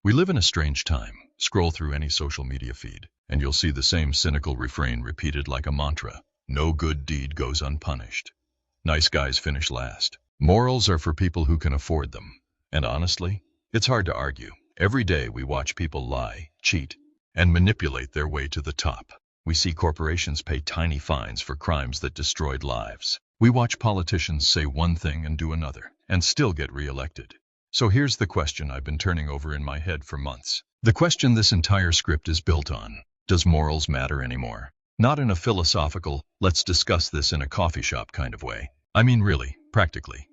We live in a strange time. Scroll through any social media feed, and you'll see the same cynical refrain repeated like a mantra. No good deed goes unpunished. Nice guys finish last. Morals are for people who can afford them. And honestly, it's hard to argue. Every day we watch people lie, cheat, and manipulate their way to the top. We see corporations pay tiny fines for crimes that destroyed lives. We watch politicians say one thing and do another, and still get reelected. So here's the question I've been turning over in my head for months. The question this entire script is built on. Does morals matter anymore? Not in a philosophical, let's discuss this in a coffee shop kind of way. I mean really, practically.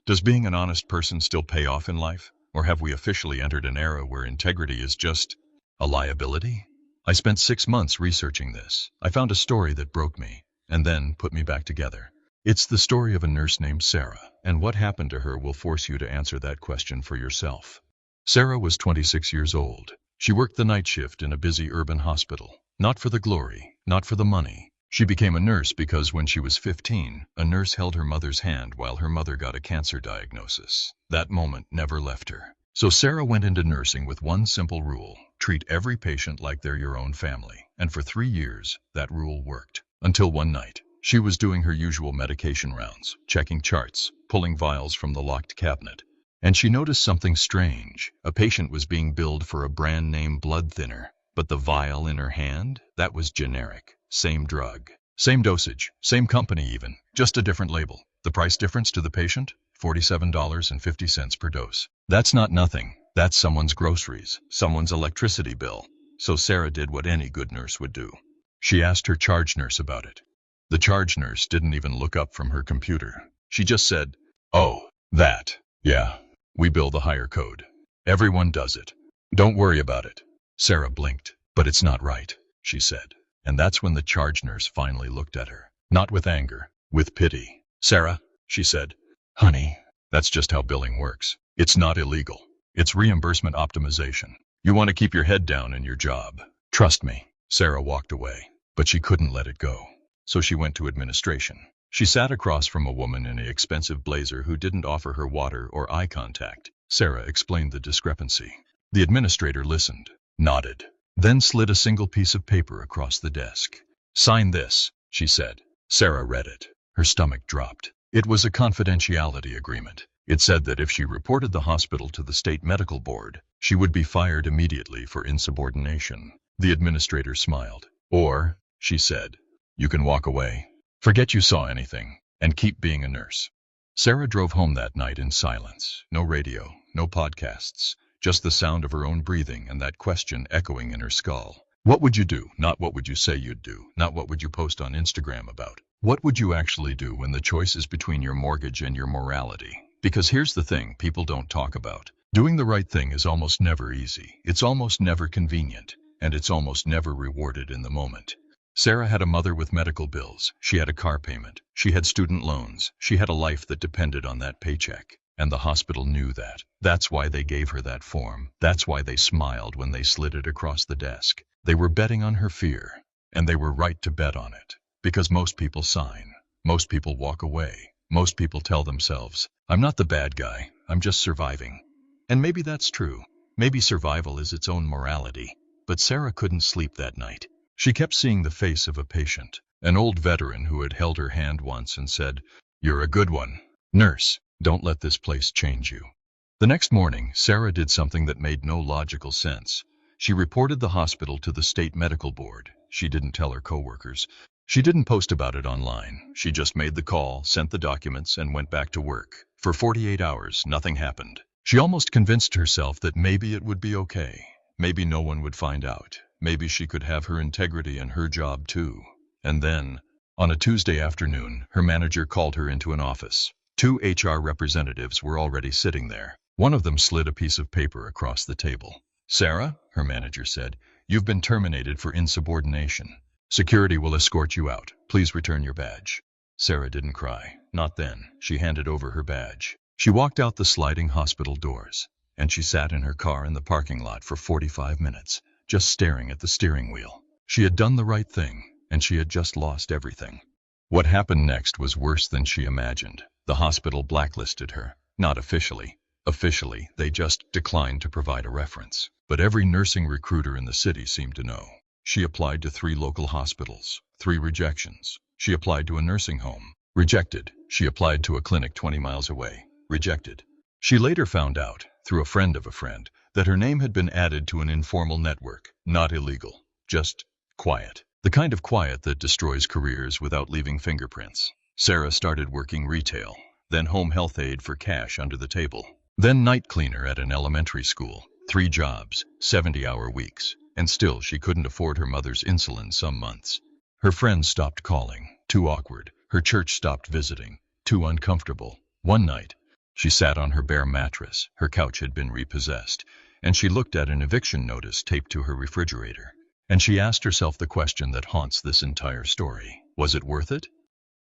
Does being an honest person still pay off in life? Or have we officially entered an era where integrity is just a liability? I spent 6 months researching this. I found a story that broke me, and then put me back together. It's the story of a nurse named Sarah, and what happened to her will force you to answer that question for yourself. Sarah was 26 years old. She worked the night shift in a busy urban hospital. Not for the glory, not for the money. She became a nurse because when she was 15, a nurse held her mother's hand while her mother got a cancer diagnosis. That moment never left her. So Sarah went into nursing with one simple rule: treat every patient like they're your own family. And for 3 years, that rule worked. Until one night, she was doing her usual medication rounds, checking charts, pulling vials from the locked cabinet. And she noticed something strange. A patient was being billed for a brand name blood thinner, but the vial in her hand, that was generic. Same drug, same dosage, same company even, just a different label. The price difference to the patient? $47.50 per dose. That's not nothing. That's someone's groceries, someone's electricity bill. So Sarah did what any good nurse would do. She asked her charge nurse about it. The charge nurse didn't even look up from her computer. She just said, "Oh, that. Yeah, we bill the higher code. Everyone does it. Don't worry about it." Sarah blinked. "But it's not right," she said. And that's when the charge nurse finally looked at her. Not with anger, with pity. "Sarah," she said, "honey, that's just how billing works. It's not illegal. It's reimbursement optimization. You want to keep your head down in your job. Trust me." Sarah walked away, but she couldn't let it go. So she went to administration. She sat across from a woman in an expensive blazer who didn't offer her water or eye contact. Sarah explained the discrepancy. The administrator listened, nodded, then slid a single piece of paper across the desk. "Sign this," she said. Sarah read it. Her stomach dropped. It was a confidentiality agreement. It said that if she reported the hospital to the state medical board, she would be fired immediately for insubordination. The administrator smiled. "Or," she said, "you can walk away. Forget you saw anything, and keep being a nurse." Sarah drove home that night in silence. No radio, no podcasts, just the sound of her own breathing and that question echoing in her skull. What would you do? Not what would you say you'd do, not what would you post on Instagram about. What would you actually do when the choice is between your mortgage and your morality? Because here's the thing people don't talk about. Doing the right thing is almost never easy. It's almost never convenient, and it's almost never rewarded in the moment. Sarah had a mother with medical bills. She had a car payment. She had student loans. She had a life that depended on that paycheck. And the hospital knew that. That's why they gave her that form. That's why they smiled when they slid it across the desk. They were betting on her fear. And they were right to bet on it. Because most people sign. Most people walk away. Most people tell themselves, "I'm not the bad guy. I'm just surviving." And maybe that's true. Maybe survival is its own morality. But Sarah couldn't sleep that night. She kept seeing the face of a patient, an old veteran who had held her hand once and said, "You're a good one. Nurse, don't let this place change you." The next morning, Sarah did something that made no logical sense. She reported the hospital to the state medical board. She didn't tell her coworkers. She didn't post about it online. She just made the call, sent the documents, and went back to work. For 48 hours, nothing happened. She almost convinced herself that maybe it would be okay. Maybe no one would find out. Maybe she could have her integrity and her job too. And then, on a Tuesday afternoon, her manager called her into an office. 2 HR representatives were already sitting there. One of them slid a piece of paper across the table. "Sarah," her manager said, "you've been terminated for insubordination. Security will escort you out. Please return your badge." Sarah didn't cry. Not then. She handed over her badge. She walked out the sliding hospital doors, and she sat in her car in the parking lot for 45 minutes. Just staring at the steering wheel. She had done the right thing, and she had just lost everything. What happened next was worse than she imagined. The hospital blacklisted her. Not officially, Officially, they just declined to provide a reference. But every nursing recruiter in the city seemed to know. She applied to 3 local hospitals, 3 rejections. She applied to a nursing home. Rejected. She applied to a clinic 20 miles away. Rejected. She later found out, through a friend of a friend, that her name had been added to an informal network. Not illegal. Just quiet. The kind of quiet that destroys careers without leaving fingerprints. Sarah started working retail, then home health aide for cash under the table, then night cleaner at an elementary school. 3 jobs, 70-hour weeks, and still she couldn't afford her mother's insulin some months. Her friends stopped calling, too awkward. Her church stopped visiting, too uncomfortable. One night, she sat on her bare mattress. Her couch had been repossessed, and she looked at an eviction notice taped to her refrigerator. And she asked herself the question that haunts this entire story. Was it worth it?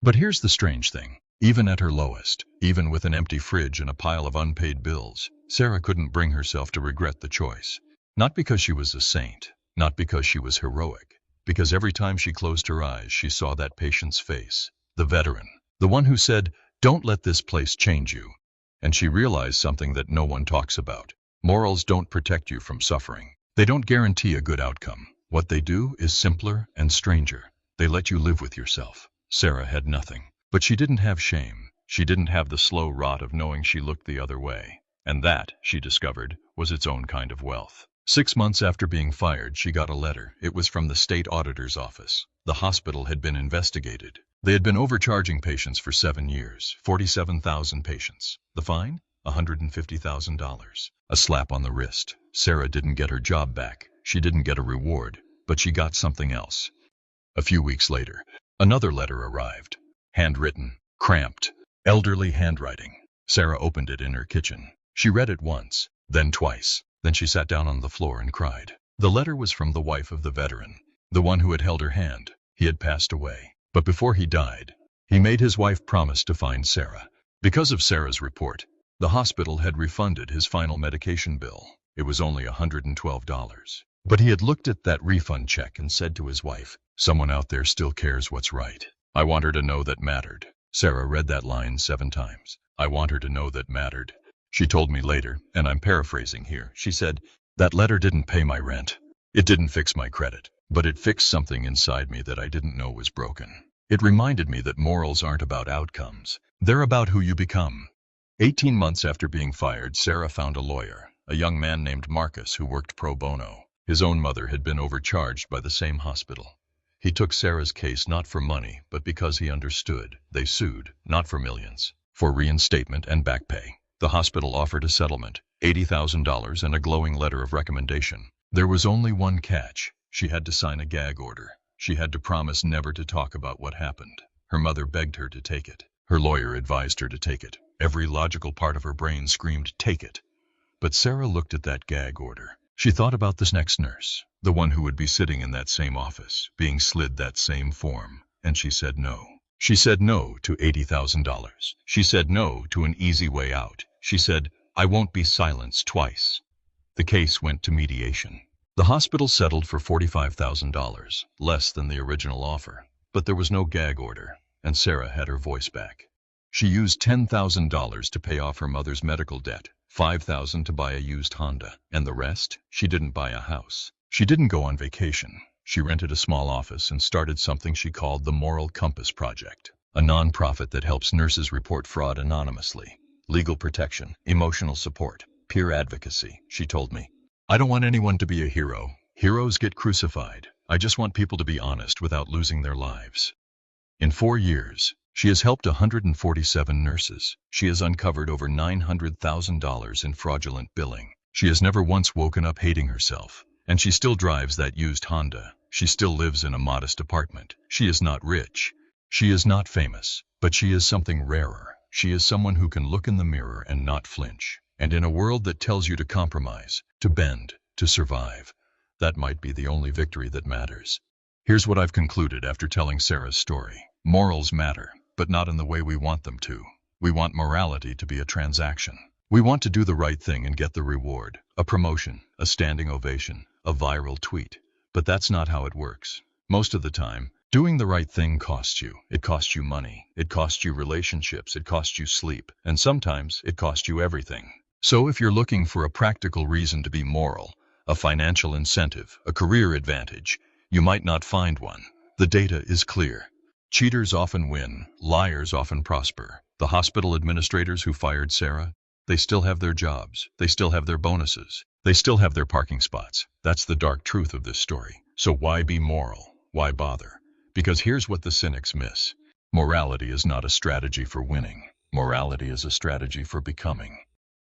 But here's the strange thing. Even at her lowest, even with an empty fridge and a pile of unpaid bills, Sarah couldn't bring herself to regret the choice. Not because she was a saint, not because she was heroic, because every time she closed her eyes, she saw that patient's face, the veteran, the one who said, "Don't let this place change you." And she realized something that no one talks about. Morals don't protect you from suffering. They don't guarantee a good outcome. What they do is simpler and stranger. They let you live with yourself. Sarah had nothing. But she didn't have shame. She didn't have the slow rot of knowing she looked the other way. And that, she discovered, was its own kind of wealth. 6 months after being fired, she got a letter. It was from the state auditor's office. The hospital had been investigated. They had been overcharging patients for 7 years, 47,000 patients. The fine? $150,000. A slap on the wrist. Sarah didn't get her job back. She didn't get a reward, but she got something else. A few weeks later, another letter arrived. Handwritten, cramped, elderly handwriting. Sarah opened it in her kitchen. She read it once, then twice. Then she sat down on the floor and cried. The letter was from the wife of the veteran, the one who had held her hand. He had passed away. But before he died, he made his wife promise to find Sarah. Because of Sarah's report, the hospital had refunded his final medication bill. It was only $112. But he had looked at that refund check and said to his wife, "Someone out there still cares what's right. I want her to know that mattered." Sarah read that line 7 times. I want her to know that mattered. She told me later, and I'm paraphrasing here, she said, "That letter didn't pay my rent. It didn't fix my credit, but it fixed something inside me that I didn't know was broken. It reminded me that morals aren't about outcomes. They're about who you become." 18 months after being fired, Sarah found a lawyer, a young man named Marcus who worked pro bono. His own mother had been overcharged by the same hospital. He took Sarah's case not for money, but because he understood. They sued, not for millions, for reinstatement and back pay. The hospital offered a settlement, $80,000 and a glowing letter of recommendation. There was only one catch. She had to sign a gag order. She had to promise never to talk about what happened. Her mother begged her to take it. Her lawyer advised her to take it. Every logical part of her brain screamed, "Take it." But Sarah looked at that gag order. She thought about this next nurse, the one who would be sitting in that same office, being slid that same form, and she said no. She said no to $80,000. She said no to an easy way out. She said, "I won't be silenced twice." The case went to mediation. The hospital settled for $45,000, less than the original offer. But there was no gag order, and Sarah had her voice back. She used $10,000 to pay off her mother's medical debt, $5,000 to buy a used Honda, and the rest, she didn't buy a house. She didn't go on vacation. She rented a small office and started something she called the Moral Compass Project, a nonprofit that helps nurses report fraud anonymously. Legal protection, emotional support, peer advocacy, she told me. "I don't want anyone to be a hero. Heroes get crucified. I just want people to be honest without losing their lives." In 4 years, she has helped 147 nurses. She has uncovered over $900,000 in fraudulent billing. She has never once woken up hating herself. And she still drives that used Honda. She still lives in a modest apartment. She is not rich. She is not famous. But she is something rarer. She is someone who can look in the mirror and not flinch. And in a world that tells you to compromise, to bend, to survive, that might be the only victory that matters. Here's what I've concluded after telling Sarah's story. Morals matter, but not in the way we want them to. We want morality to be a transaction. We want to do the right thing and get the reward, a promotion, a standing ovation, a viral tweet. But that's not how it works. Most of the time, doing the right thing costs you. It costs you money. It costs you relationships. It costs you sleep. And sometimes it costs you everything. So if you're looking for a practical reason to be moral, a financial incentive, a career advantage, you might not find one. The data is clear. Cheaters often win, liars often prosper. The hospital administrators who fired Sarah, they still have their jobs, they still have their bonuses, they still have their parking spots. That's the dark truth of this story. So why be moral? Why bother? Because here's what the cynics miss. Morality is not a strategy for winning. Morality is a strategy for becoming.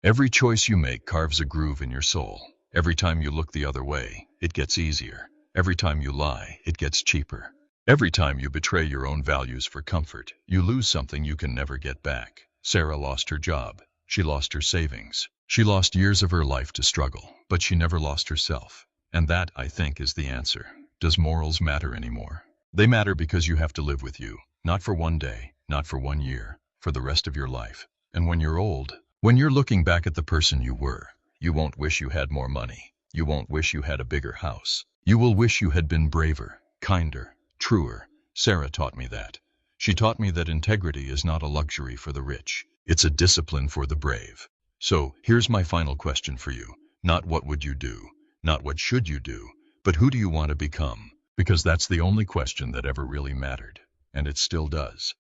Every choice you make carves a groove in your soul. Every time you look the other way, it gets easier. Every time you lie, it gets cheaper. Every time you betray your own values for comfort, you lose something you can never get back. Sarah lost her job. She lost her savings. She lost years of her life to struggle, but she never lost herself. And that, I think, is the answer. Does morals matter anymore? They matter because you have to live with you. Not for one day, not for 1 year, for the rest of your life. And when you're old, when you're looking back at the person you were, you won't wish you had more money. You won't wish you had a bigger house. You will wish you had been braver, kinder, truer. Sarah taught me that. She taught me that integrity is not a luxury for the rich. It's a discipline for the brave. So, here's my final question for you. Not what would you do, not what should you do, but who do you want to become? Because that's the only question that ever really mattered. And it still does.